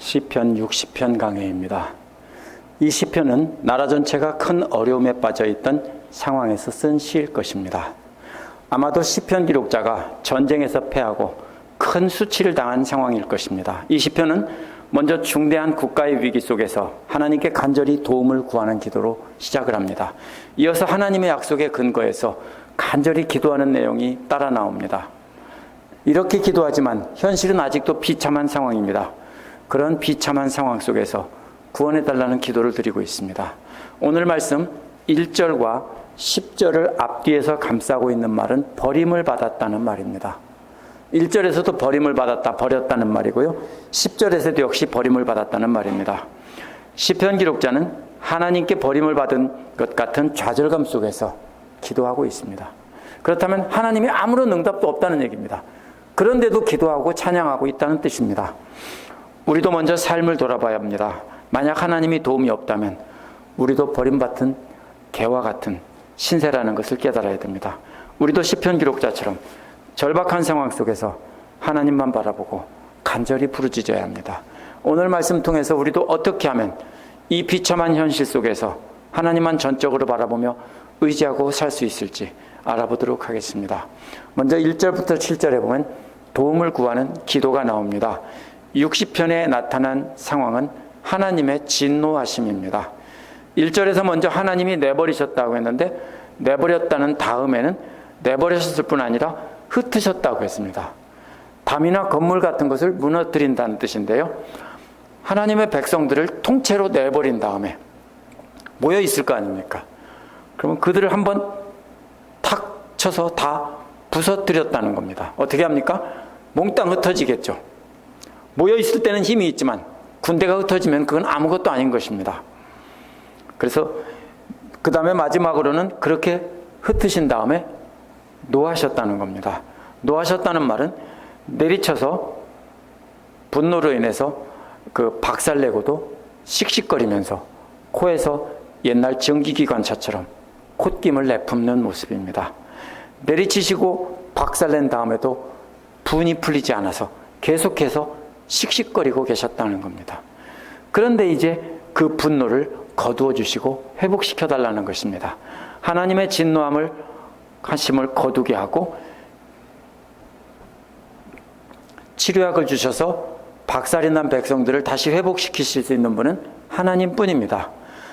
시편 60편 강해입니다. 이 시편은 나라 전체가 큰 어려움에 빠져 있던 상황에서 쓴 시일 것입니다. 아마도 시편 기록자가 전쟁에서 패하고 큰 수치를 당한 상황일 것입니다. 이 시편은 먼저 중대한 국가의 위기 속에서 하나님께 간절히 도움을 구하는 기도로 시작을 합니다. 이어서 하나님의 약속에 근거해서 간절히 기도하는 내용이 따라 나옵니다. 이렇게 기도하지만 현실은 아직도 비참한 상황입니다. 그런 비참한 상황 속에서 구원해달라는 기도를 드리고 있습니다. 오늘 말씀 1절과 10절을 앞뒤에서 감싸고 있는 말은 버림을 받았다는 말입니다. 1절에서도 버림을 받았다, 버렸다는 말이고요. 10절에서도 역시 버림을 받았다는 말입니다. 시편 기록자는 하나님께 버림을 받은 것 같은 좌절감 속에서 기도하고 있습니다. 그렇다면 하나님이 아무런 응답도 없다는 얘기입니다. 그런데도 기도하고 찬양하고 있다는 뜻입니다. 우리도 먼저 삶을 돌아봐야 합니다. 만약 하나님이 도움이 없다면 우리도 버림받은 개와 같은 신세라는 것을 깨달아야 됩니다. 우리도 시편 기록자처럼 절박한 상황 속에서 하나님만 바라보고 간절히 부르짖어야 합니다. 오늘 말씀 통해서 우리도 어떻게 하면 이 비참한 현실 속에서 하나님만 전적으로 바라보며 의지하고 살 수 있을지 알아보도록 하겠습니다. 먼저 1절부터 7절에 보면 도움을 구하는 기도가 나옵니다. 60편에 나타난 상황은 하나님의 진노하심입니다. 1절에서 먼저 하나님이 내버리셨다고 했는데 내버렸다는 다음에는 내버리셨을 뿐 아니라 흩으셨다고 했습니다. 담이나 건물 같은 것을 무너뜨린다는 뜻인데요. 하나님의 백성들을 통째로 내버린 다음에 모여 있을 거 아닙니까? 그러면 그들을 한번 탁 쳐서 다 부서뜨렸다는 겁니다. 어떻게 합니까? 몽땅 흩어지겠죠. 모여 있을 때는 힘이 있지만 군대가 흩어지면 그건 아무것도 아닌 것입니다. 그래서 그 다음에 마지막으로는 그렇게 흩으신 다음에 노하셨다는 겁니다. 노하셨다는 말은 내리쳐서 분노로 인해서 그 박살내고도 씩씩거리면서 코에서 옛날 증기기관차처럼 콧김을 내뿜는 모습입니다. 내리치시고 박살낸 다음에도 분이 풀리지 않아서 계속해서 씩씩거리고 계셨다는 겁니다. 그런데 이제 그 분노를 거두어 주시고 회복시켜 달라는 것입니다. 하나님의 진노함을 하심을 거두게 하고 치료약을 주셔서 박살이 난 백성들을 다시 회복시키실 수 있는 분은 하나님뿐입니다.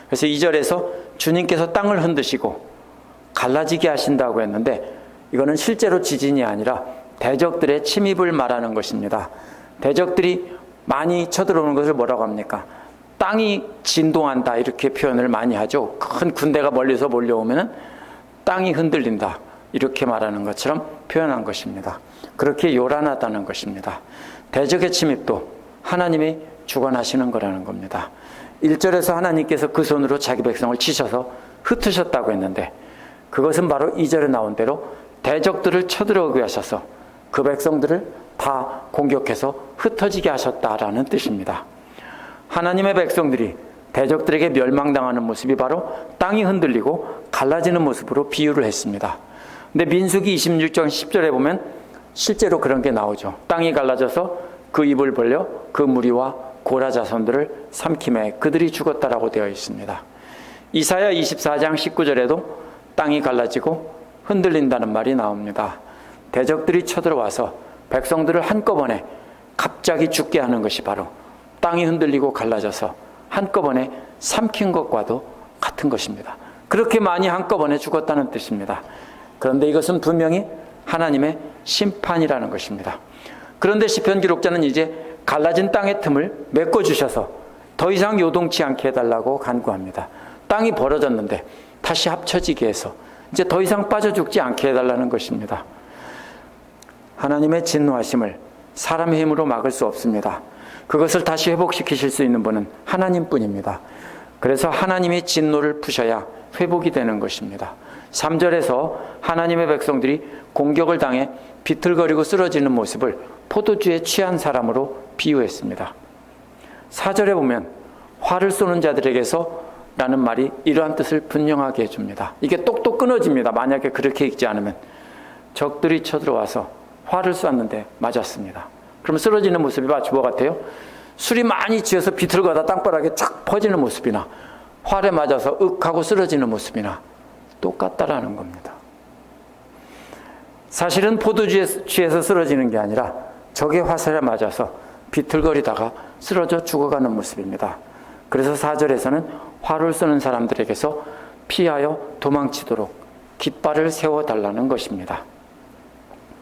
그래서 2절에서 주님께서 땅을 흔드시고 갈라지게 하신다고 했는데 이거는 실제로 지진이 아니라 대적들의 침입을 말하는 것입니다. 대적들이 많이 쳐들어오는 것을 뭐라고 합니까? 땅이 진동한다 이렇게 표현을 많이 하죠. 큰 군대가 멀리서 몰려오면 땅이 흔들린다 이렇게 말하는 것처럼 표현한 것입니다. 그렇게 요란하다는 것입니다. 대적의 침입도 하나님이 주관하시는 거라는 겁니다. 1절에서 하나님께서 그 손으로 자기 백성을 치셔서 흩으셨다고 했는데 그것은 바로 2절에 나온 대로 대적들을 쳐들어오게 하셔서 그 백성들을 다 공격해서 흩어지게 하셨다라는 뜻입니다. 하나님의 백성들이 대적들에게 멸망당하는 모습이 바로 땅이 흔들리고 갈라지는 모습으로 비유를 했습니다. 근데 민수기 26장 10절에 보면 실제로 그런 게 나오죠. 땅이 갈라져서 그 입을 벌려 그 무리와 고라 자손들을 삼키매 그들이 죽었다라고 되어 있습니다. 이사야 24장 19절에도 땅이 갈라지고 흔들린다는 말이 나옵니다. 대적들이 쳐들어와서 백성들을 한꺼번에 갑자기 죽게 하는 것이 바로 땅이 흔들리고 갈라져서 한꺼번에 삼킨 것과도 같은 것입니다. 그렇게 많이 한꺼번에 죽었다는 뜻입니다. 그런데 이것은 분명히 하나님의 심판이라는 것입니다. 그런데 시편 기록자는 이제 갈라진 땅의 틈을 메꿔주셔서 더 이상 요동치 않게 해달라고 간구합니다. 땅이 벌어졌는데 다시 합쳐지게 해서 이제 더 이상 빠져 죽지 않게 해달라는 것입니다. 하나님의 진노하심을 사람의 힘으로 막을 수 없습니다. 그것을 다시 회복시키실 수 있는 분은 하나님뿐입니다. 그래서 하나님이 진노를 푸셔야 회복이 되는 것입니다. 3절에서 하나님의 백성들이 공격을 당해 비틀거리고 쓰러지는 모습을 포도주에 취한 사람으로 비유했습니다. 4절에 보면 화를 쏘는 자들에게서 라는 말이 이러한 뜻을 분명하게 해줍니다. 이게 똑똑 끊어집니다. 만약에 그렇게 읽지 않으면 적들이 쳐들어와서 화를 쐈는데 맞았습니다. 그럼 쓰러지는 모습이 마치 뭐 같아요? 술이 많이 취해서 비틀거다 땅바닥에 쫙 퍼지는 모습이나 활에 맞아서 하고 쓰러지는 모습이나 똑같다라는 겁니다. 사실은 포도주에 취해서 쓰러지는 게 아니라 적의 화살에 맞아서 비틀거리다가 쓰러져 죽어가는 모습입니다. 그래서 4절에서는 활을 쏘는 사람들에게서 피하여 도망치도록 깃발을 세워달라는 것입니다.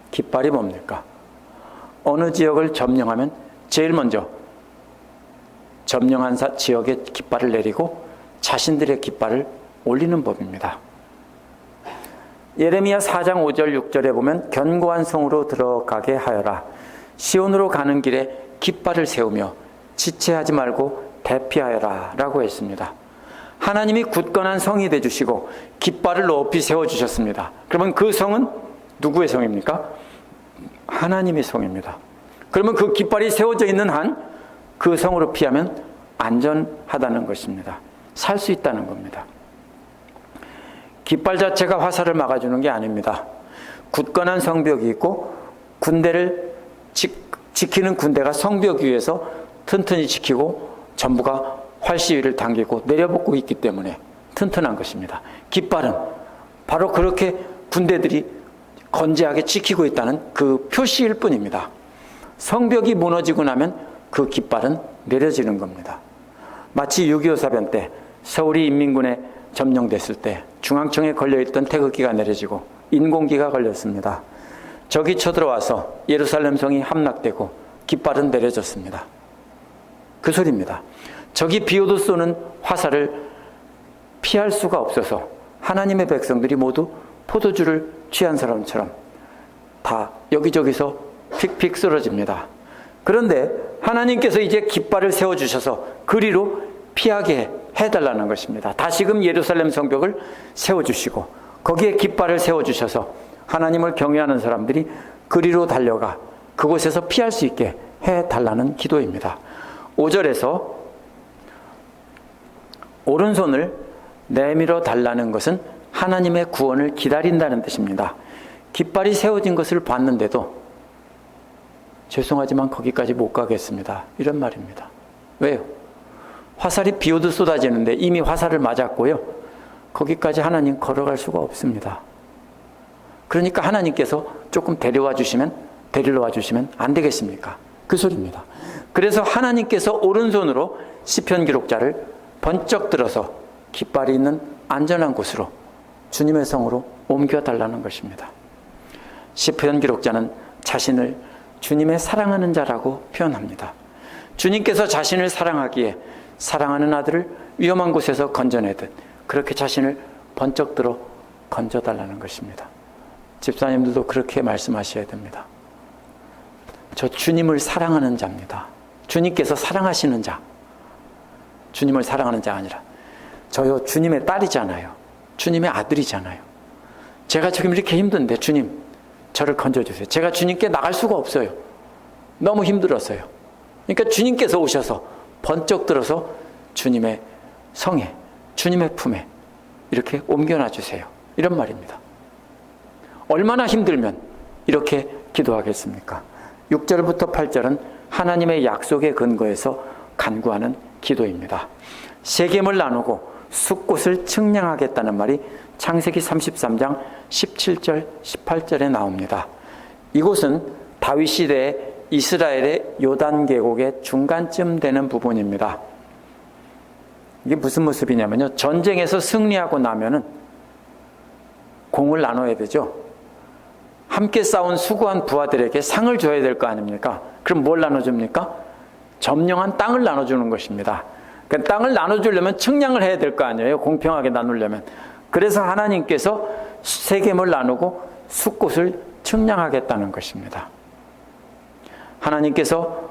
깃발이 뭡니까? 어느 지역을 점령하면 제일 먼저 점령한 지역의 깃발을 내리고 자신들의 깃발을 올리는 법입니다. 예레미야 4장 5절 6절에 보면 견고한 성으로 들어가게 하여라. 시온으로 가는 길에 깃발을 세우며 지체하지 말고 대피하여라 라고 했습니다. 하나님이 굳건한 성이 되어주시고 깃발을 높이 세워주셨습니다. 그러면 그 성은 누구의 성입니까? 하나님의 성입니다. 그러면 그 깃발이 세워져 있는 한 그 성으로 피하면 안전하다는 것입니다. 살 수 있다는 겁니다. 깃발 자체가 화살을 막아주는 게 아닙니다. 굳건한 성벽이 있고 군대를 지키는 군대가 성벽 위에서 튼튼히 지키고 전부가 활시위를 당기고 내려붙고 있기 때문에 튼튼한 것입니다. 깃발은 바로 그렇게 군대들이 건재하게 지키고 있다는 그 표시일 뿐입니다. 성벽이 무너지고 나면 그 깃발은 내려지는 겁니다. 마치 6.25 사변 때 서울이 인민군에 점령됐을 때 중앙청에 걸려있던 태극기가 내려지고 인공기가 걸렸습니다. 적이 쳐들어와서 예루살렘 성이 함락되고 깃발은 내려졌습니다. 그 소리입니다. 적이 비오도 쏘는 화살을 피할 수가 없어서 하나님의 백성들이 모두 포도주를 취한 사람처럼 다 여기저기서 픽픽 쓰러집니다. 그런데 하나님께서 이제 깃발을 세워주셔서 그리로 피하게 해달라는 것입니다. 다시금 예루살렘 성벽을 세워주시고 거기에 깃발을 세워주셔서 하나님을 경외하는 사람들이 그리로 달려가 그곳에서 피할 수 있게 해달라는 기도입니다. 5절에서 오른손을 내밀어 달라는 것은 하나님의 구원을 기다린다는 뜻입니다. 깃발이 세워진 것을 봤는데도 죄송하지만 거기까지 못 가겠습니다. 이런 말입니다. 왜요? 화살이 비오듯 쏟아지는데 이미 화살을 맞았고요. 거기까지 하나님 걸어갈 수가 없습니다. 그러니까 하나님께서 조금 데리러 와 주시면 안 되겠습니까? 그 소리입니다. 그래서 하나님께서 오른손으로 시편 기록자를 번쩍 들어서 깃발이 있는 안전한 곳으로 주님의 성으로 옮겨달라는 것입니다. 시편 기록자는 자신을 주님의 사랑하는 자라고 표현합니다. 주님께서 자신을 사랑하기에 사랑하는 아들을 위험한 곳에서 건져내듯 그렇게 자신을 번쩍 들어 건져달라는 것입니다. 집사님들도 그렇게 말씀하셔야 됩니다. 저 주님을 사랑하는 자입니다. 주님께서 사랑하시는 자. 주님을 사랑하는 자가 아니라 저요 주님의 딸이잖아요. 주님의 아들이잖아요. 제가 지금 이렇게 힘든데 주님 저를 건져주세요. 제가 주님께 나갈 수가 없어요. 너무 힘들었어요. 그러니까 주님께서 오셔서 번쩍 들어서 주님의 성에 주님의 품에 이렇게 옮겨놔 주세요. 이런 말입니다. 얼마나 힘들면 이렇게 기도하겠습니까? 6절부터 8절은 하나님의 약속의 근거에서 간구하는 기도입니다. 세겜을 나누고 숫곳을 측량하겠다는 말이 창세기 33장 17절 18절에 나옵니다. 이곳은 다윗 시대의 이스라엘의 요단 계곡의 중간쯤 되는 부분입니다. 이게 무슨 모습이냐면요. 전쟁에서 승리하고 나면은 공을 나눠야 되죠. 함께 싸운 수고한 부하들에게 상을 줘야 될 거 아닙니까? 그럼 뭘 나눠줍니까? 점령한 땅을 나눠주는 것입니다. 그러니까 땅을 나눠주려면 측량을 해야 될 거 아니에요. 공평하게 나누려면. 그래서 하나님께서 세겜을 나누고 숫곳을 측량하겠다는 것입니다. 하나님께서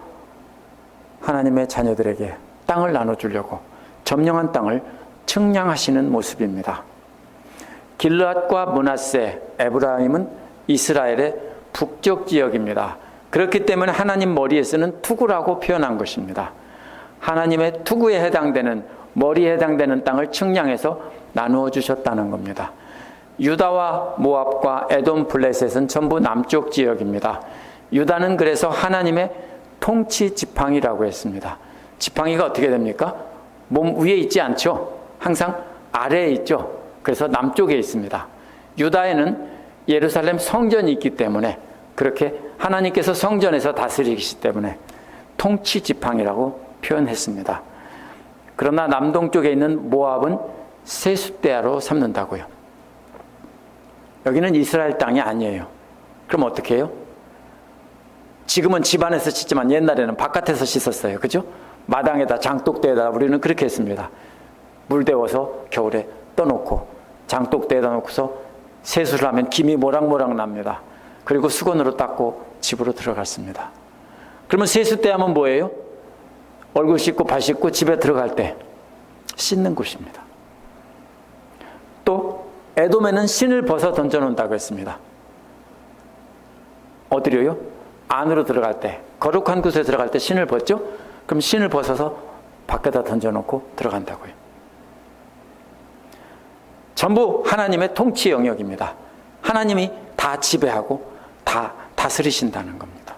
하나님의 자녀들에게 땅을 나눠주려고 점령한 땅을 측량하시는 모습입니다. 길르앗과 므낫세, 에브라임은 이스라엘의 북쪽 지역입니다. 그렇기 때문에 하나님 머리에 쓰는 투구라고 표현한 것입니다. 하나님의 투구에 해당되는 머리에 해당되는 땅을 측량해서 나누어 주셨다는 겁니다. 유다와 모압과 에돔 블레셋은 전부 남쪽 지역입니다. 유다는 그래서 하나님의 통치 지팡이라고 했습니다. 지팡이가 어떻게 됩니까? 몸 위에 있지 않죠? 항상 아래에 있죠. 그래서 남쪽에 있습니다. 유다에는 예루살렘 성전이 있기 때문에 그렇게 하나님께서 성전에서 다스리시기 때문에 통치 지팡이라고 표현했습니다. 그러나 남동쪽에 있는 모압은 세숫대야로 삼는다고요. 여기는 이스라엘 땅이 아니에요. 그럼 어떻게 해요? 지금은 집안에서 씻지만 옛날에는 바깥에서 씻었어요. 그죠? 마당에다 장독대에다 우리는 그렇게 했습니다. 물 데워서 겨울에 떠놓고 장독대에다 놓고서 세수를 하면 김이 모락모락 납니다. 그리고 수건으로 닦고 집으로 들어갔습니다. 그러면 세수대 하면 뭐예요? 얼굴 씻고 발 씻고 집에 들어갈 때 씻는 곳입니다. 또 에돔에는 신을 벗어 던져놓는다고 했습니다. 어디로요? 안으로 들어갈 때, 거룩한 곳에 들어갈 때 신을 벗죠? 그럼 신을 벗어서 밖에다 던져놓고 들어간다고요. 전부 하나님의 통치 영역입니다. 하나님이 다 지배하고 다 다스리신다는 겁니다.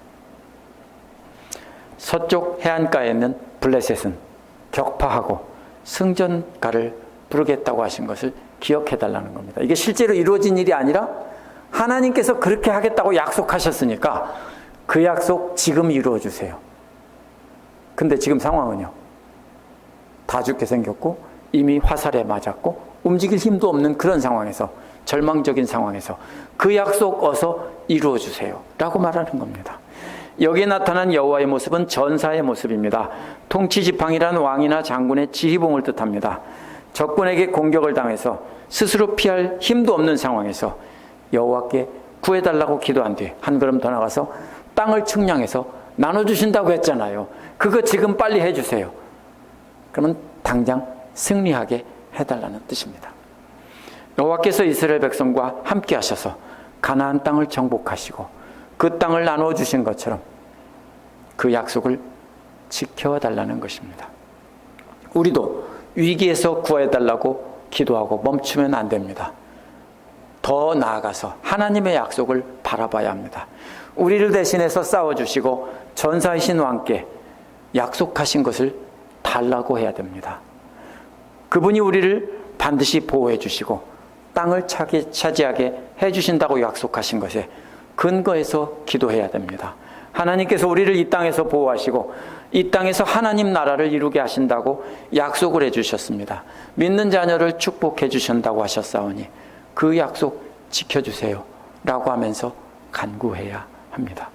서쪽 해안가에 있는 블레셋은 격파하고 승전가를 부르겠다고 하신 것을 기억해달라는 겁니다. 이게 실제로 이루어진 일이 아니라 하나님께서 그렇게 하겠다고 약속하셨으니까 그 약속 지금 이루어 주세요. 근데 지금 상황은요, 다 죽게 생겼고 이미 화살에 맞았고 움직일 힘도 없는 그런 상황에서, 절망적인 상황에서 그 약속 어서 이루어 주세요 라고 말하는 겁니다. 여기에 나타난 여호와의 모습은 전사의 모습입니다. 통치지팡이란 왕이나 장군의 지휘봉을 뜻합니다. 적군에게 공격을 당해서 스스로 피할 힘도 없는 상황에서 여호와께 구해달라고 기도한 뒤 한 걸음 더 나가서 땅을 측량해서 나눠주신다고 했잖아요. 그거 지금 빨리 해주세요. 그러면 당장 승리하게 해달라는 뜻입니다. 여호와께서 이스라엘 백성과 함께 하셔서 가나안 땅을 정복하시고 그 땅을 나눠주신 것처럼 그 약속을 지켜달라는 것입니다. 우리도 위기에서 구해달라고 기도하고 멈추면 안 됩니다. 더 나아가서 하나님의 약속을 바라봐야 합니다. 우리를 대신해서 싸워주시고 전사이신 왕께 약속하신 것을 달라고 해야 됩니다. 그분이 우리를 반드시 보호해 주시고 땅을 차지하게 해주신다고 약속하신 것에 근거해서 기도해야 됩니다. 하나님께서 우리를 이 땅에서 보호하시고 이 땅에서 하나님 나라를 이루게 하신다고 약속을 해주셨습니다. 믿는 자녀를 축복해 주신다고 하셨사오니 그 약속 지켜주세요 라고 하면서 간구해야 합니다.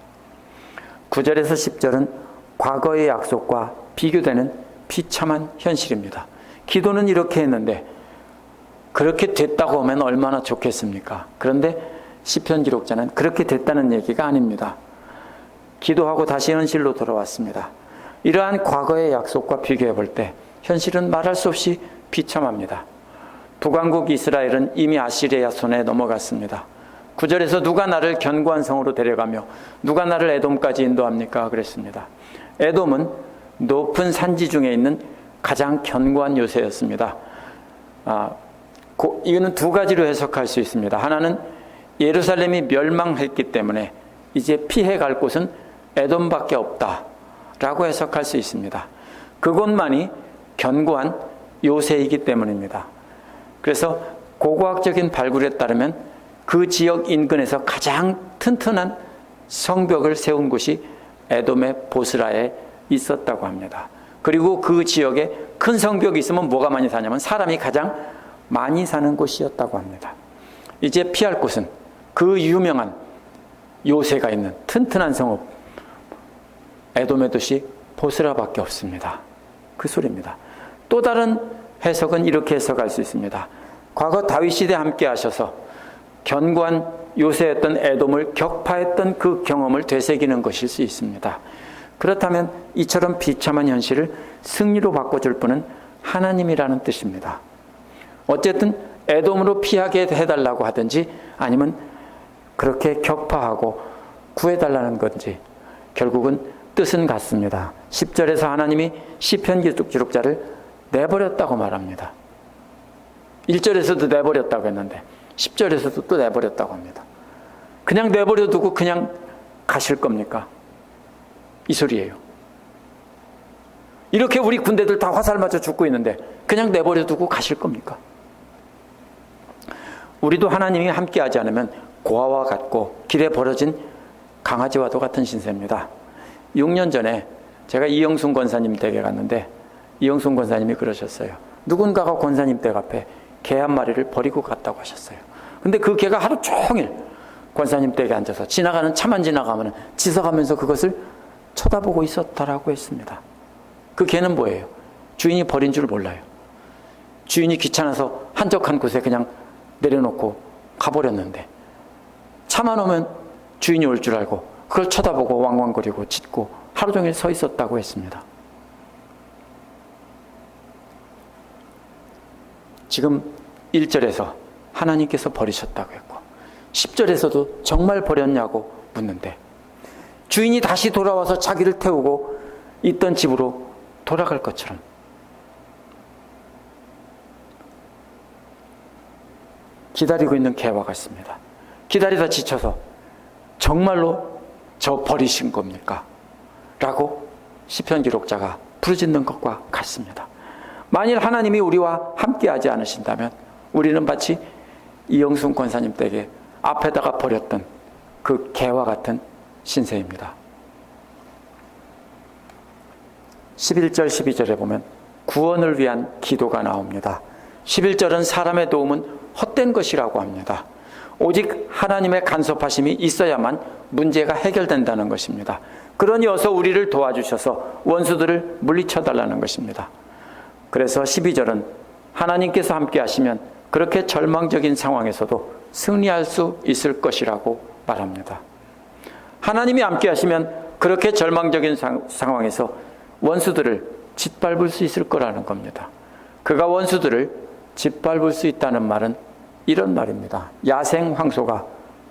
9절에서 10절은 과거의 약속과 비교되는 비참한 현실입니다. 기도는 이렇게 했는데 그렇게 됐다고 하면 얼마나 좋겠습니까? 그런데 시편 기록자는 그렇게 됐다는 얘기가 아닙니다. 기도하고 다시 현실로 돌아왔습니다. 이러한 과거의 약속과 비교해 볼 때 현실은 말할 수 없이 비참합니다. 북왕국 이스라엘은 이미 아시리아 손에 넘어갔습니다. 9절에서 누가 나를 견고한 성으로 데려가며 누가 나를 에돔까지 인도합니까? 그랬습니다. 에돔은 높은 산지 중에 있는 가장 견고한 요새였습니다. 이거는 두 가지로 해석할 수 있습니다. 하나는 예루살렘이 멸망했기 때문에 이제 피해갈 곳은 에돔밖에 없다라고 해석할 수 있습니다. 그곳만이 견고한 요새이기 때문입니다. 그래서 고고학적인 발굴에 따르면 그 지역 인근에서 가장 튼튼한 성벽을 세운 곳이 에돔의 보스라에 있었다고 합니다. 그리고 그 지역에 큰 성벽이 있으면 뭐가 많이 사냐면 사람이 가장 많이 사는 곳이었다고 합니다. 이제 피할 곳은 그 유명한 요새가 있는 튼튼한 성읍 에돔의 도시 보스라밖에 없습니다. 그 소리입니다. 또 다른 해석은 이렇게 해석할 수 있습니다. 과거 다윗 시대 함께 하셔서 견고한 요새였던 에돔을 격파했던 그 경험을 되새기는 것일 수 있습니다. 그렇다면 이처럼 비참한 현실을 승리로 바꿔줄 분은 하나님이라는 뜻입니다. 어쨌든 에돔으로 피하게 해달라고 하든지 아니면 그렇게 격파하고 구해달라는 건지 결국은 뜻은 같습니다. 10절에서 하나님이 시편 기록자를 내버렸다고 말합니다. 1절에서도 내버렸다고 했는데 10절에서도 또 내버렸다고 합니다. 그냥 내버려 두고 그냥 가실 겁니까? 이 소리예요. 이렇게 우리 군대들 다 화살 맞아 죽고 있는데 그냥 내버려 두고 가실 겁니까? 우리도 하나님이 함께하지 않으면 고아와 같고 길에 버려진 강아지와도 같은 신세입니다. 6년 전에 제가 이영순 권사님 댁에 갔는데 이영순 권사님이 그러셨어요. 누군가가 권사님 댁 앞에 개 한 마리를 버리고 갔다고 하셨어요. 근데 그 개가 하루 종일 권사님 댁에 앉아서 지나가는 차만 지나가면 짖어가면서 그것을 쳐다보고 있었다라고 했습니다. 그 개는 뭐예요? 주인이 버린 줄 몰라요. 주인이 귀찮아서 한적한 곳에 그냥 내려놓고 가버렸는데 차만 오면 주인이 올 줄 알고 그걸 쳐다보고 왕왕거리고 짖고 하루 종일 서 있었다고 했습니다. 지금 1절에서 하나님께서 버리셨다고 했고 10절에서도 정말 버렸냐고 묻는데 주인이 다시 돌아와서 자기를 태우고 있던 집으로 돌아갈 것처럼 기다리고 있는 개와 같습니다. 기다리다 지쳐서 정말로 저 버리신 겁니까? 라고 시편 기록자가 부르짖는 것과 같습니다. 만일 하나님이 우리와 함께하지 않으신다면 우리는 마치 이영순 권사님 댁에 앞에다가 버렸던 그 개와 같은 신세입니다. 11절 12절에 보면 구원을 위한 기도가 나옵니다. 11절은 사람의 도움은 헛된 것이라고 합니다. 오직 하나님의 간섭하심이 있어야만 문제가 해결된다는 것입니다. 그러니 어서 우리를 도와주셔서 원수들을 물리쳐달라는 것입니다. 그래서 12절은 하나님께서 함께 하시면 그렇게 절망적인 상황에서도 승리할 수 있을 것이라고 말합니다. 하나님이 함께 하시면 그렇게 절망적인 상황에서 원수들을 짓밟을 수 있을 거라는 겁니다. 그가 원수들을 짓밟을 수 있다는 말은 이런 말입니다. 야생 황소가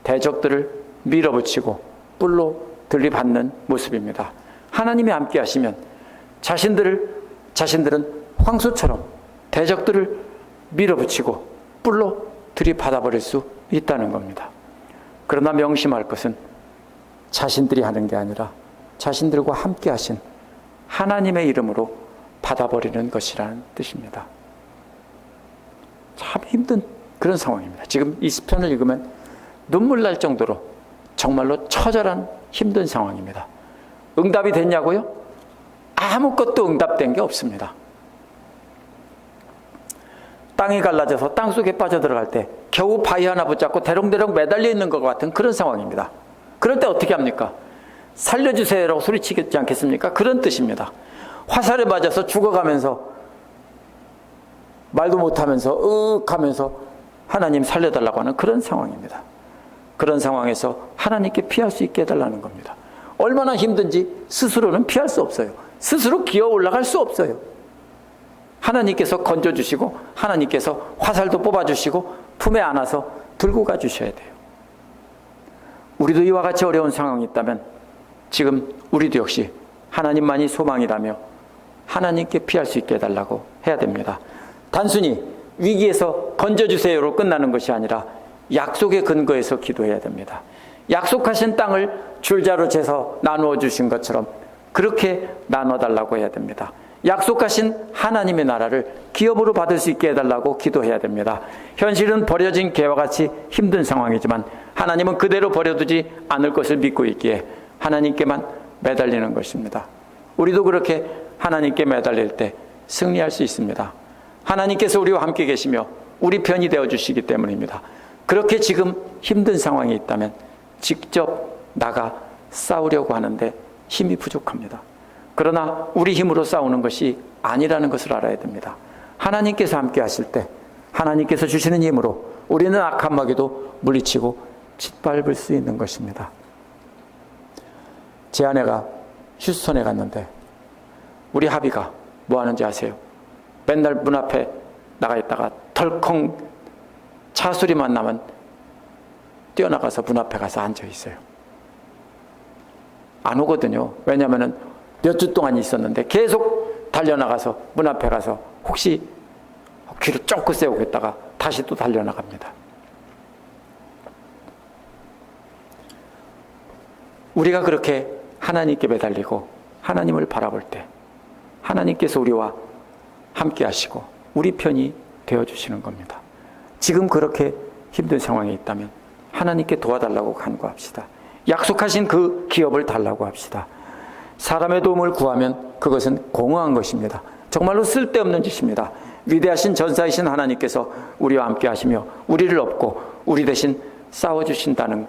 대적들을 밀어붙이고 뿔로 들이받는 모습입니다. 하나님이 함께 하시면 자신들은 황소처럼 대적들을 밀어붙이고 뿔로 들이받아버릴 수 있다는 겁니다. 그러나 명심할 것은 자신들이 하는 게 아니라 자신들과 함께 하신 하나님의 이름으로 받아버리는 것이라는 뜻입니다. 참 힘든 그런 상황입니다. 지금 이 시편을 읽으면 눈물 날 정도로 정말로 처절한 힘든 상황입니다. 응답이 됐냐고요? 아무것도 응답된 게 없습니다. 땅이 갈라져서 땅속에 빠져들어갈 때 겨우 바위 하나 붙잡고 대롱대롱 매달려 있는 것 같은 그런 상황입니다. 그럴 때 어떻게 합니까? 살려주세요라고 소리치겠지 않겠습니까? 그런 뜻입니다. 화살에 맞아서 죽어가면서 말도 못하면서 하면서 하나님 살려달라고 하는 그런 상황입니다. 그런 상황에서 하나님께 피할 수 있게 해달라는 겁니다. 얼마나 힘든지 스스로는 피할 수 없어요. 스스로 기어 올라갈 수 없어요. 하나님께서 건져주시고 하나님께서 화살도 뽑아주시고 품에 안아서 들고 가주셔야 돼요. 우리도 이와 같이 어려운 상황이 있다면 지금 우리도 역시 하나님만이 소망이라며 하나님께 피할 수 있게 해달라고 해야 됩니다. 단순히 위기에서 건져주세요로 끝나는 것이 아니라 약속의 근거에서 기도해야 됩니다. 약속하신 땅을 줄자로 재서 나누어 주신 것처럼 그렇게 나눠달라고 해야 됩니다. 약속하신 하나님의 나라를 기업으로 받을 수 있게 해달라고 기도해야 됩니다. 현실은 버려진 개와 같이 힘든 상황이지만 하나님은 그대로 버려두지 않을 것을 믿고 있기에 하나님께만 매달리는 것입니다. 우리도 그렇게 하나님께 매달릴 때 승리할 수 있습니다. 하나님께서 우리와 함께 계시며 우리 편이 되어주시기 때문입니다. 그렇게 지금 힘든 상황이 있다면 직접 나가 싸우려고 하는데 힘이 부족합니다. 그러나 우리 힘으로 싸우는 것이 아니라는 것을 알아야 됩니다. 하나님께서 함께 하실 때 하나님께서 주시는 힘으로 우리는 악한 마귀도 물리치고 짓밟을 수 있는 것입니다. 제 아내가 휴스턴에 갔는데 우리 하비가 뭐 하는지 아세요? 맨날 문 앞에 나가 있다가 덜컹 차 소리만 나면 뛰어나가서 문 앞에 가서 앉아 있어요. 안 오거든요. 왜냐하면 몇 주 동안 있었는데 계속 달려나가서 문 앞에 가서 혹시 귀를 쫑긋 세우고 있다가 다시 또 달려나갑니다. 우리가 그렇게 하나님께 매달리고 하나님을 바라볼 때 하나님께서 우리와 함께 하시고 우리 편이 되어주시는 겁니다. 지금 그렇게 힘든 상황에 있다면 하나님께 도와달라고 간구합시다. 약속하신 그 기업을 달라고 합시다. 사람의 도움을 구하면 그것은 공허한 것입니다. 정말로 쓸데없는 짓입니다. 위대하신 전사이신 하나님께서 우리와 함께 하시며 우리를 업고 우리 대신 싸워주신다는,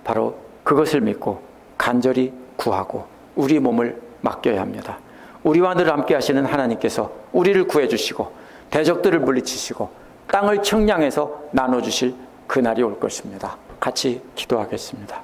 바로 그것을 믿고 간절히 구하고 우리 몸을 맡겨야 합니다. 우리와 늘 함께 하시는 하나님께서 우리를 구해주시고 대적들을 물리치시고 땅을 청량해서 나눠주실 그날이 올 것입니다. 같이 기도하겠습니다.